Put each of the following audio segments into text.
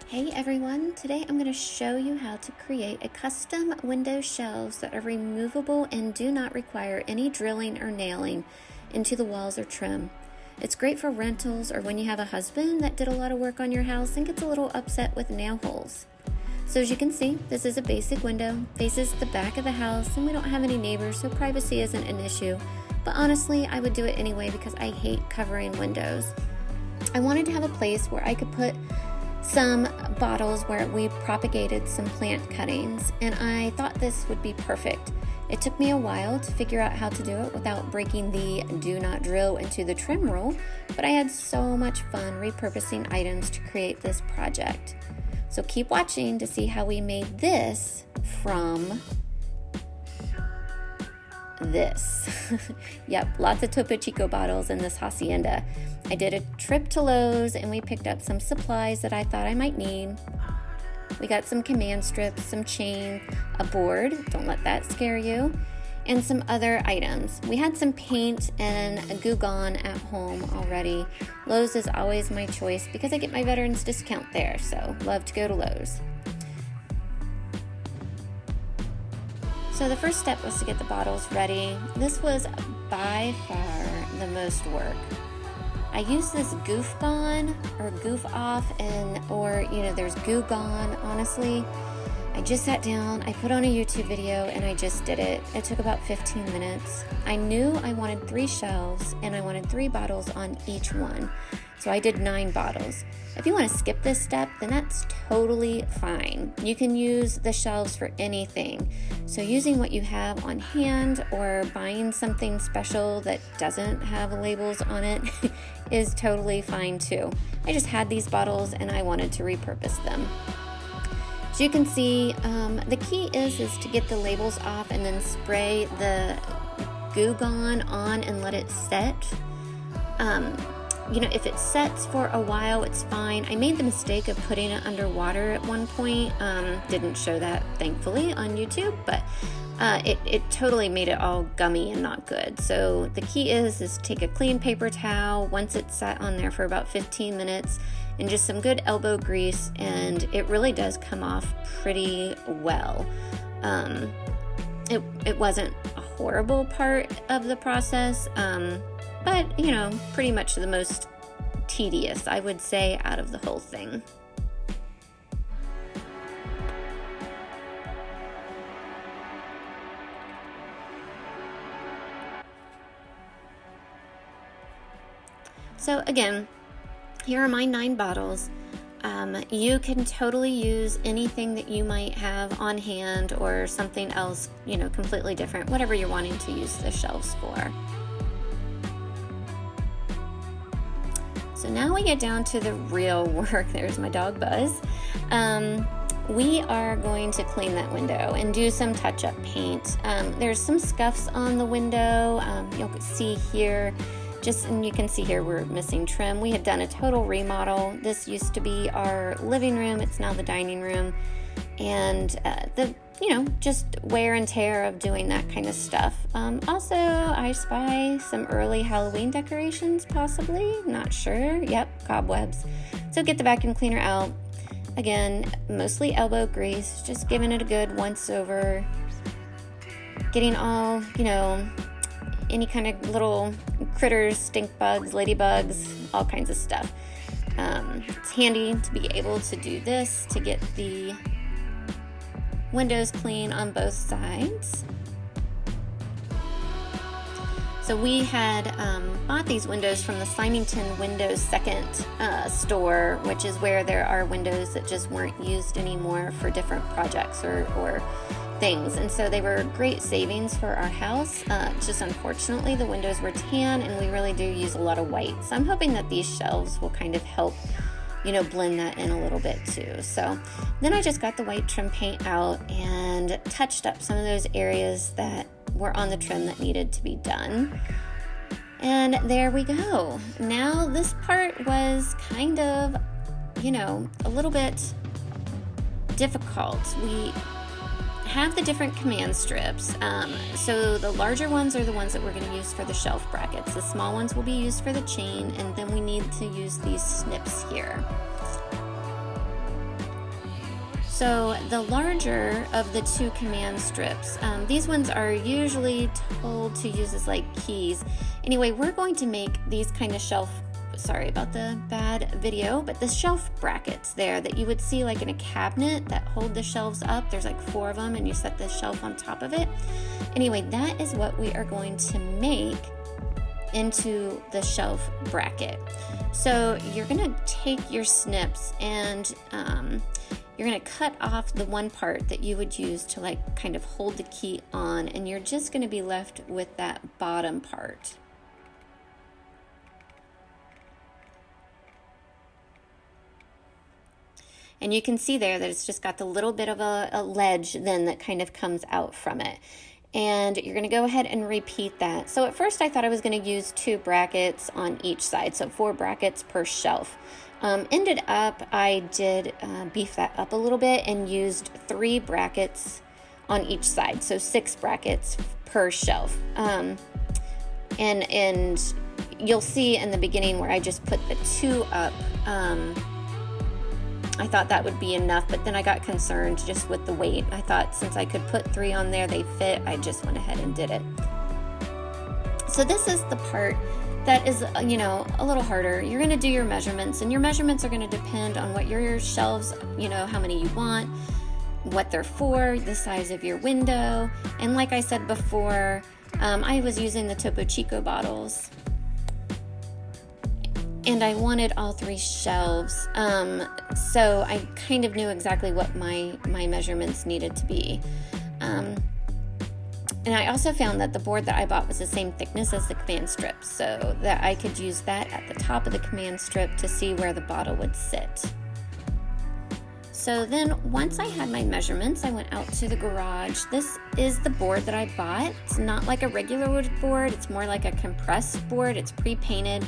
Hey everyone, today I'm going to show you how to create a custom window shelves that are removable and do not require any drilling or nailing into the walls or trim. It's great for rentals or when you have a husband that did a lot of work on your house and gets a little upset with nail holes. So as you can see, this is a basic window, faces the back of the house, and we don't have any neighbors, so privacy isn't an issue. But honestly, I would do it anyway because I hate covering windows. I wanted to have a place where I could put some bottles where we propagated some plant cuttings, and I thought this would be perfect. It took me a while to figure out how to do it without breaking the do not drill into the trim rule, but I had so much fun repurposing items to create this project. So keep watching to see how we made this from this. Yep, lots of Topo Chico bottles in this hacienda. I did a trip to Lowe's and we picked up some supplies that I thought I might need. We got some command strips, some chain, a board, don't let that scare you, and some other items. We had some paint and a Goo Gone at home already. Lowe's is always my choice because I get my veterans discount there, so love to go to Lowe's. So the first step was to get the bottles ready. This was by far the most work. I used this Goof Gone or Goof Off or there's Goo Gone, honestly. I just sat down, I put on a YouTube video and I just did it. It took about 15 minutes. I knew I wanted 3 shelves and I wanted 3 bottles on each one. So I did 9 bottles. If you want to skip this step, then that's totally fine. You can use the shelves for anything. So using what you have on hand or buying something special that doesn't have labels on it is totally fine too. I just had these bottles and I wanted to repurpose them. As you can see, the key is to get the labels off and then spray the Goo Gone on and let it set. If it sets for a while, it's fine. I made the mistake of putting it underwater at one point. Didn't show that, thankfully, on YouTube, but it totally made it all gummy and not good. So the key is take a clean paper towel once it's sat on there for about 15 minutes and just some good elbow grease, and it really does come off pretty well. It wasn't a horrible part of the process, but, pretty much the most tedious, I would say, out of the whole thing. So again, here are my 9 bottles. You can totally use anything that you might have on hand or something else, completely different, whatever you're wanting to use the shelves for. So now we get down to the real work. There's my dog Buzz. We are going to clean that window and do some touch-up paint. There's some scuffs on the window. You'll see here, and you can see here we're missing trim. We had done a total remodel. This used to be our living room. It's now the dining room. And just wear and tear of doing that kind of stuff. Also, I spy some early Halloween decorations, possibly. Not sure. Yep, cobwebs. So get the vacuum cleaner out. Again, mostly elbow grease, just giving it a good once over. Getting all, any kind of little critters, stink bugs, ladybugs, all kinds of stuff. It's handy to be able to do this to get the windows clean on both sides. So we had bought these windows from the Symington Windows Second store, which is where there are windows that just weren't used anymore for different projects or things. And so they were great savings for our house. Just unfortunately the windows were tan and we really do use a lot of white. So I'm hoping that these shelves will kind of help blend that in a little bit too. So then I just got the white trim paint out and touched up some of those areas that were on the trim that needed to be done. And there we go. Now this part was kind of, a little bit difficult. We have the different command strips. So the larger ones are the ones that we're going to use for the shelf brackets. The small ones will be used for the chain, and then we need to use these snips here. So the larger of the two command strips, these ones are usually told to use as like keys. Anyway, we're going to make these kind of shelf, sorry about the bad video, but the shelf brackets there that you would see like in a cabinet that hold the shelves up. There's like 4 of them and you set the shelf on top of it. Anyway, that is what we are going to make into the shelf bracket. So you're gonna take your snips and you're gonna cut off the one part that you would use to like kind of hold the key on, and you're just gonna be left with that bottom part. And you can see there that it's just got the little bit of a ledge then that kind of comes out from it. And you're gonna go ahead and repeat that. So at first I thought I was gonna use 2 brackets on each side, so 4 brackets per shelf. Ended up, I did beef that up a little bit and used 3 brackets on each side, so 6 brackets per shelf. And you'll see in the beginning where I just put the 2 up, I thought that would be enough, but then I got concerned just with the weight. I thought since I could put 3 on there, they fit, I just went ahead and did it. So this is the part that is, you know, a little harder. You're gonna do your measurements, and your measurements are gonna depend on what your shelves, you know, how many you want, what they're for, the size of your window. And like I said before, I was using the Topo Chico bottles, and I wanted all 3 shelves. So I kind of knew exactly what my measurements needed to be. And I also found that the board that I bought was the same thickness as the command strip, so that I could use that at the top of the command strip to see where the bottle would sit. So then once I had my measurements, I went out to the garage. This is the board that I bought. It's not like a regular wood board, it's more like a compressed board. It's pre-painted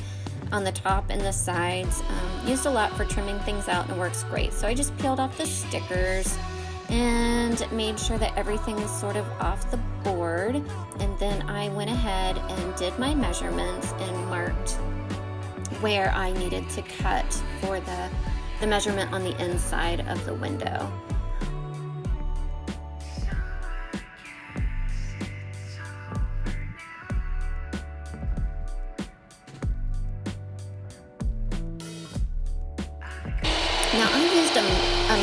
on the top and the sides. Used a lot for trimming things out and works great. So I just peeled off the stickers and made sure that everything was sort of off the board. And then I went ahead and did my measurements and marked where I needed to cut for the measurement on the inside of the window. Now I used a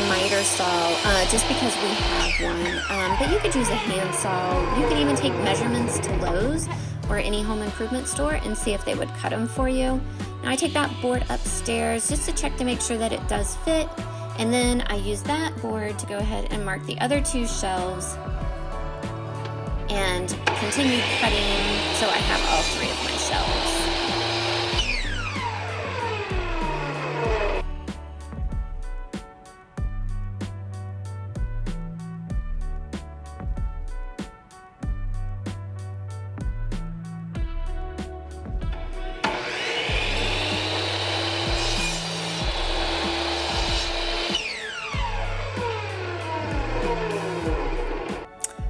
miter saw just because we have one, but you could use a hand saw. You could even take measurements to Lowe's or any home improvement store and see if they would cut them for you. Now I take that board upstairs just to check to make sure that it does fit, and then I use that board to go ahead and mark the other 2 shelves and continue cutting so I have all 3 of my shelves.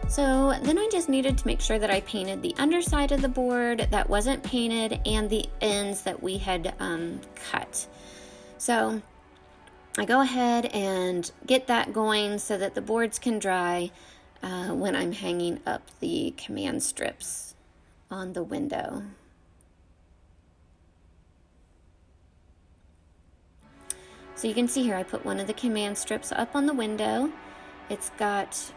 So then I just needed to make sure that I painted the underside of the board that wasn't painted and the ends that we had cut. So I go ahead and get that going so that the boards can dry when I'm hanging up the command strips on the window. So you can see here I put one of the command strips up on the window. It's got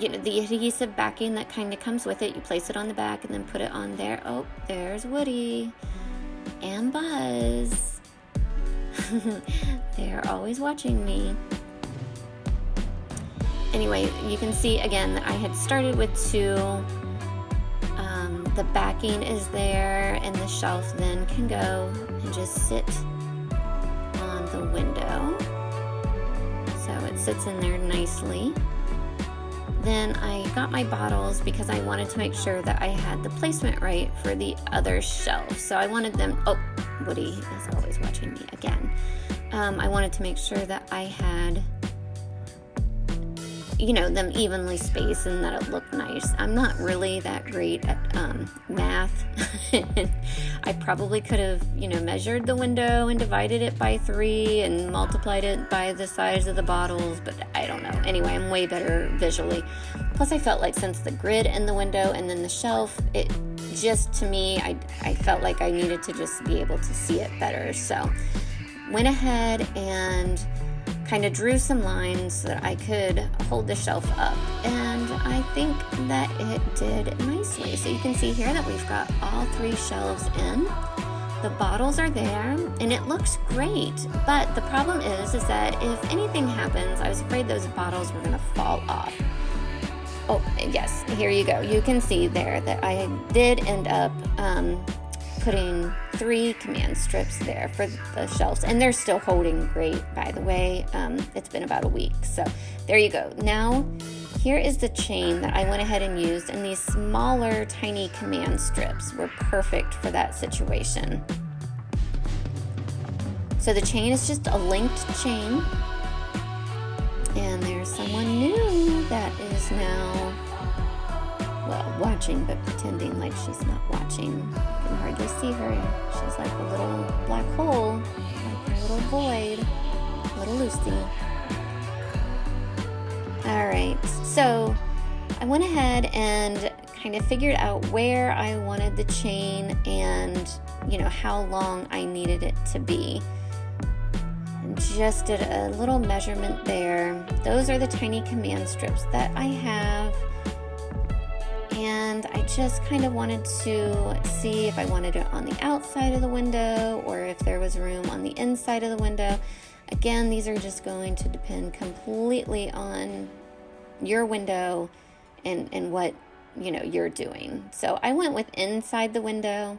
you know, the adhesive backing that kind of comes with it. You place it on the back and then put it on there. Oh, there's Woody and Buzz. They're always watching me. Anyway, you can see again that I had started with 2. The backing is there, and the shelf then can go and just sit on the window. So it sits in there nicely. Then I got my bottles because I wanted to make sure that I had the placement right for the other shelf. So I wanted them, oh, Woody is always watching me again. I wanted to make sure that I had them evenly spaced and that it looked nice. I'm not really that great at math. I probably could have, measured the window and divided it by 3 and multiplied it by the size of the bottles, but I don't know. Anyway, I'm way better visually. Plus, I felt like since the grid in the window and then the shelf, it just, to me, I felt like I needed to just be able to see it better. So went ahead and kind of drew some lines so that I could hold the shelf up, and I think that it did nicely. So you can see here that we've got all 3 shelves in. The bottles are there, and it looks great, but the problem is that if anything happens, I was afraid those bottles were going to fall off. Oh, yes, here you go. You can see there that I did end up putting 3 command strips there for the shelves, and they're still holding great, by the way. It's been about a week, so there you go. Now here is the chain that I went ahead and used, and these smaller tiny command strips were perfect for that situation. So the chain is just a linked chain, and there's someone new that is now, well, watching, but pretending like she's not watching. You can hardly see her. She's like a little black hole, like a little void, little Lucy. All right, so I went ahead and kind of figured out where I wanted the chain and, how long I needed it to be. And just did a little measurement there. Those are the tiny command strips that I have. And I just kind of wanted to see if I wanted it on the outside of the window or if there was room on the inside of the window. Again, these are just going to depend completely on your window and what, you're doing. So I went with inside the window.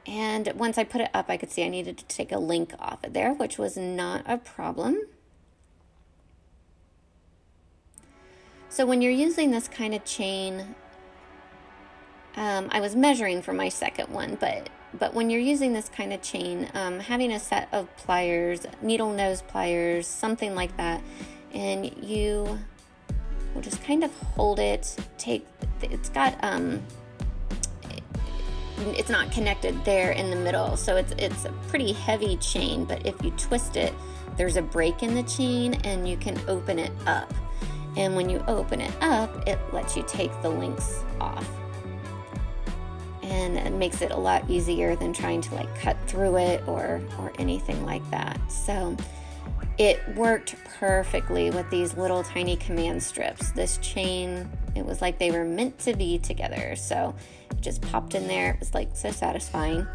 And once I put it up, I could see I needed to take a link off of there, which was not a problem. So when you're using this kind of chain, I was measuring for my second one, but when you're using this kind of chain, having a set of pliers, needle nose pliers, something like that, and you will just kind of hold it, it's got, it's not connected there in the middle, so it's a pretty heavy chain, but if you twist it, there's a break in the chain and you can open it up. And when you open it up, it lets you take the links off. And it makes it a lot easier than trying to cut through it or anything like that. So it worked perfectly with these little tiny command strips. This chain, it was like they were meant to be together. So it just popped in there. It was so satisfying.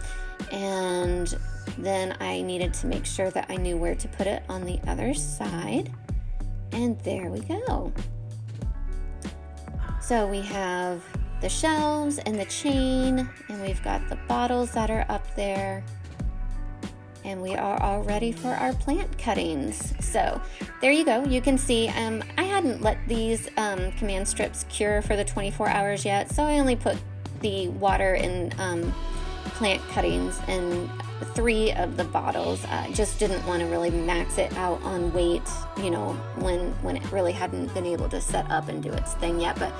And then I needed to make sure that I knew where to put it on the other side. And there we go. So we have the shelves and the chain, and we've got the bottles that are up there. And we are all ready for our plant cuttings. So there you go. You can see I hadn't let these command strips cure for the 24 hours yet, so I only put the water and plant cuttings in 3 of the bottles. Just didn't want to really max it out on weight, when it really hadn't been able to set up and do its thing yet. But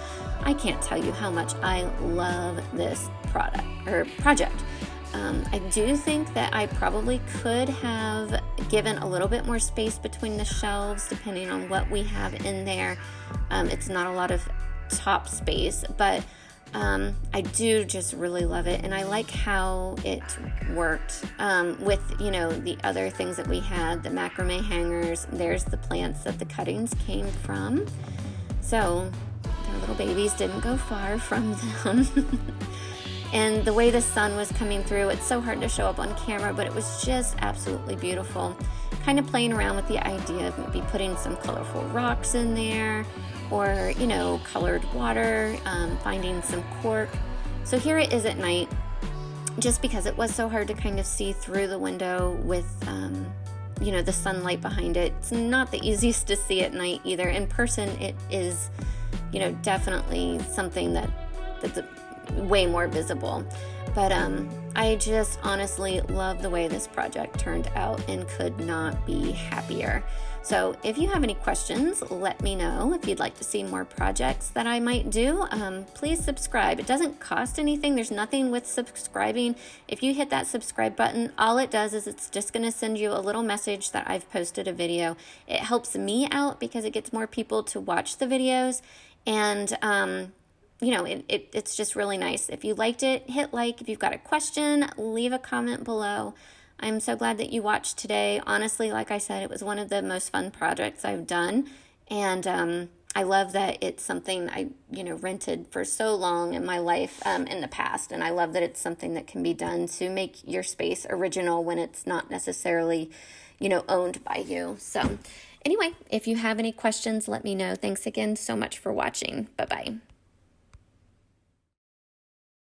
I can't tell you how much I love this project. I do think that I probably could have given a little bit more space between the shelves depending on what we have in there. It's not a lot of top space, but I do just really love it, and I like how it worked with, the other things that we had, the macrame hangers. There's the plants that the cuttings came from. So their little babies didn't go far from them. And the way the sun was coming through, it's so hard to show up on camera, but it was just absolutely beautiful. Kind of playing around with the idea of maybe putting some colorful rocks in there, or, colored water, finding some cork. So here it is at night, just because it was so hard to kind of see through the window with, the sunlight behind it. It's not the easiest to see at night either. In person, it is, definitely something that's way more visible. But I just honestly love the way this project turned out and could not be happier. So if you have any questions, let me know. If you'd like to see more projects that I might do, please subscribe. It doesn't cost anything. There's nothing with subscribing. If you hit that subscribe button, all it does is it's just going to send you a little message that I've posted a video. It helps me out because it gets more people to watch the videos. And it's just really nice. If you liked it, hit like. If you've got a question, leave a comment below. I'm so glad that you watched today. Honestly, like I said, it was one of the most fun projects I've done. And I love that it's something I, rented for so long in my life in the past. And I love that it's something that can be done to make your space original when it's not necessarily, owned by you. So anyway, if you have any questions, let me know. Thanks again so much for watching. Bye-bye.